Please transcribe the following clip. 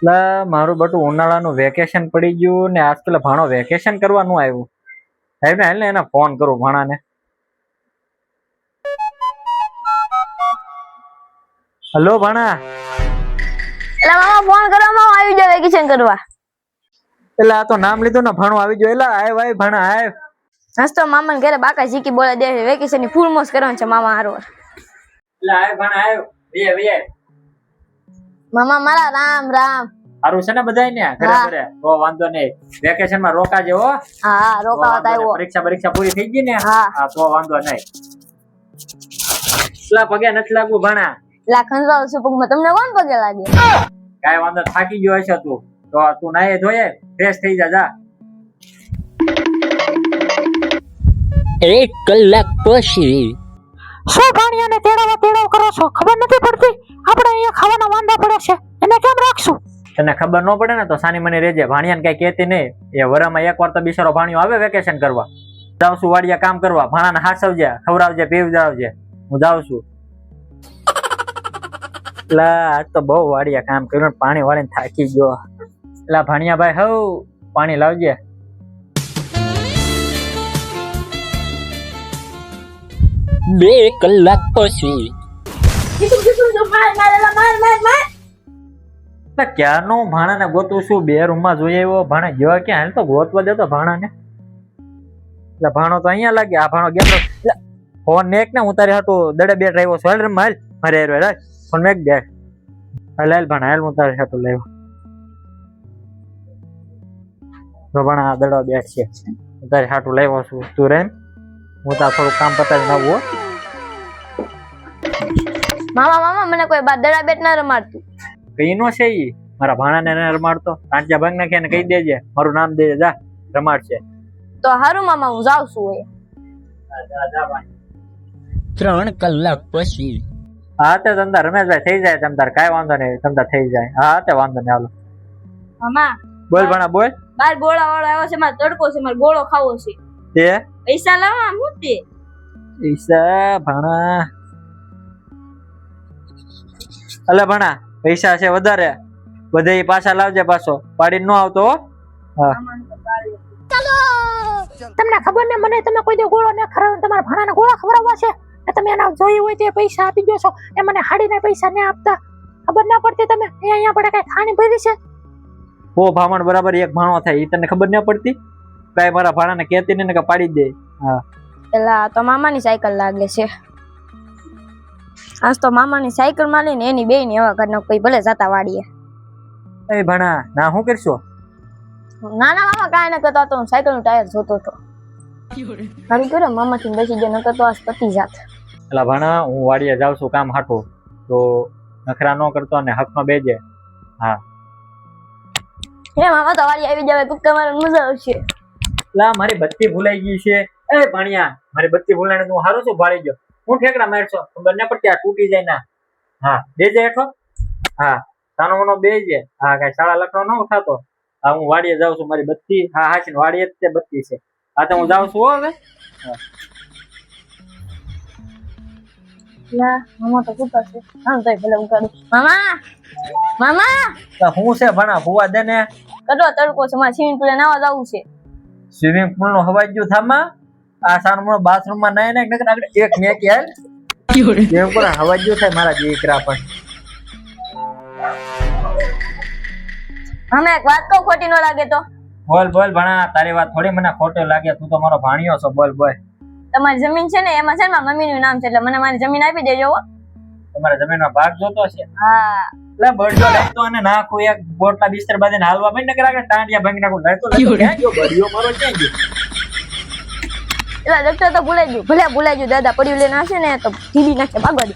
લા મારું બટું ઉનાળાનું વેકેશન પડી ગયું ને આજ પેલા ભાણો વેકેશન કરવાનું આવ્યું. હવે હાલ ને એને ફોન કરું ભાણાને. હલો ભાણા. એટલે મામા ફોન કરવામાં આવી જાય વેકેશન કરવા. એટલે આ તો નામ લીધું ને ભાણો આવી ગયો. એટલે આય ભાઈ ભાણા આય. હસતો મામાને ઘરે બાકા શીખી બોલે દે વેકેશન ની ફૂલ મોજ કરવાનું છે મામા હારો. એટલે આય ભાણા આય. Way way. મામા મારા રામ રામ. સારું છે ને બધાય ને ઘરે ઘરે? તો વાંધો નહીં. વેકેશન માં રોકાજે હો. હા રોકાવત આવ્યો. પરીક્ષા પૂરી થઈ ગઈ ને? હા તો વાંધો નહીં. એટલા પગે નથી લાગવું ભાણા. લા ખંજાવ છું પગમાં તમને કોણ પગે લાગે? કાઈ વાંધો થાકી ગયો હશે તું. તો તું નાહી ધોયે ફ્રેશ થઈ જા. 1 કલાક પછી. શું ભાણિયાને તેડાવ કરો છો? ખબર નથી પડતી આપણે અહીંયા ખાવાના વાંધા પડે છે, એને કેમ રાખશું? તને ખબર ન પડે ને તો સાની મને રેજે. ભાણિયાને કઈ કહેતી નહીં. એ વરામાં એકવાર તો બિચારો ભાણિયો આવે વેકેશન કરવા. જાઉં છું વાડિયા કામ કરવા. ભાણાને હાસવજે, ખવડાવજે, પીવડાવજે. હું જાઉં છું. લા આજ તો બહુ વાડિયા કામ કર્યું, પાણી વાળીને થાકી ગયો. લા ભાણિયા ભાઈ હવ પાણી લાવજે. બે કલાક પછી. ક્યારનો ભાણાને ગોતું છું. 2 રૂમમાં જોઈ આવ્યો. ભાણા જેવા ક્યાં હાલ તો ગોતવા દેતો ભાણાને. એટલે ભાણો તો અહીંયા લાગે. આ ભાણો ગેમ ફોન મેક ને હું તારી હાટું દડે બેઠ આવ્યો છું. હાલ હાલ મારે હાલ ફોન મેક દે. હાલ હાલ ભાણા હાલ હું તારી હાટું લાવ્યો. તો ભાણા આ દડો બેઠ છે. હું તારી હાટું લાવ્યો છું. તું રેમ હું તાર થોડું કામ પતાવી નાખું. મામા મામા મને કોઈ બાર દડા બેટ ના રમાડતું. કઈ નો છે ઈ? મારા ભાણાને ન રમાડતો. કાંચા ભાગ નાખે ને કહી દેજે મારું નામ દેજે. જા રમાડશે. તો હારું મામા હું જાઉં છું. એ 3 કલાક પછી. હા તે તમતાર રમેશભાઈ થઈ જાય. તમતાર કાંઈ વાંધો નહીં. તમતાર થઈ જાય. હા તે વાંધો નહીં. હાલો મામા બોલ ભાણા બોલ. બાર ગોળા વાળો આવ્યો છે. મારે તડકો છે. મારે ગોળો ખાવો છે. તે પૈસા લાવવા હું તે પૈસા ભાણા. અલે ભાણા પૈસા છે વધારે. બધે પાછા લાવજે. પાછો પાડી ન આવતો. હા તમને ખબર ને મને તમે કોઈ દે ગોળો ન ખવડાવો, તમારા ભાણાને ગોળા ખવડાવવા છે ને તમે એના જોઈ હોય તે પૈસા આપી ગયો છો. એ મને હાડીને પૈસા ન આપતા. ખબર ના પડતી તમે અહીંયા પડે કઈ ખાણી ભરી છે? ઓ ભામણ બરાબર એક ભાણો થાય. ઈ તને ખબર ન પડતી? કાઈ મારા ભાણાને કહેતી નહીં ને કે પાડી દે. હા પેલા તો મામાની સાયકલ લાગે છે. આજ તો મામાની સાયકલ માં લઈને એની બે ની હવા ઘરના કોઈ ભલે જતા વાડીએ. એ ભાણા ના શું કરશો? ના ના મામા કાંઈ ન કરતો. હું સાયકલ નું ટાયર જોતો હતો. મારી કરે મામા થી બેસી ગયો. ન કરતો આજ પતી જાત. એટલે ભાણા હું વાડીએ જાઉં છું કામ હાટું. તો નખરા ન કરતો ને હકમાં બેજે. હા હે મામા તો વાડી આવી જાવે. કુક્કા મારવાની મજા આવશે. લા મારી બત્તી ભૂલાઈ ગઈ છે. એ ભાણિયા મારી બત્તી ભૂલાઈને તું હારું છું ભાળી ગયો. હું ઠેકડા મારશો ખબર ન પડતી. આ તૂટી જાય ના. હા બેજે હેઠો. હા સાનો મનો બેજે. હા કઈ શાળા લખવાનો ન થતો. હા હું વાડીએ જાઉં છું. મારી બત્તી હા હા છે વાડીએ જ તે બત્તી છે. હા તો હું જાઉં છું હો હવે. લા મામા તો કુતા છે. હા તો ભલે ઉગાડું. મામા મામા હું છે ભણા ફુવા દે ને. કટો તડકો છે. મારે સ્વિમિંગ પુલે નાવા જવું છે. સ્વિમિંગ પુલ નો હવાઈ ગયું થામાં. આ સાનો મનો બાથરૂમ માં નાય ને એક મેક યાર જેમ કોણ હવાઈ ગયું થાય મારા દીકરા પણ. અમે એક વાત કહું ખોટી ન લાગે તો? બોલ બોલ ભણા. તારી વાત થોડી મને ખોટો લાગે. તું તો મારો ભાણિયો છો. બોલ બોલ. તમારી જમીન છે ને એમાં છે ને મારા મમ્મી નું નામ છે. એટલે મને મારી જમીન આપી દેજો. તમારા જમીનનો ભાગ જોતો છે? હા એટલે બળજો લેતો અને નાખું એક બોટલા બિસ્તર બાંધીને હાલવા માંડ ને કે ટાંટિયા ભાંગી નાખું. લેતો ક્યાં ગયો બળિયો મારો? ક્યાં ગયો? એટલે ડોક્ટર તો ભૂલાઈ ગયું. ભલે ભૂલાઈ ગયું. દાદા પડ્યું લઈને હશે ને તો ઢીલી નાખે ભાગવા દે.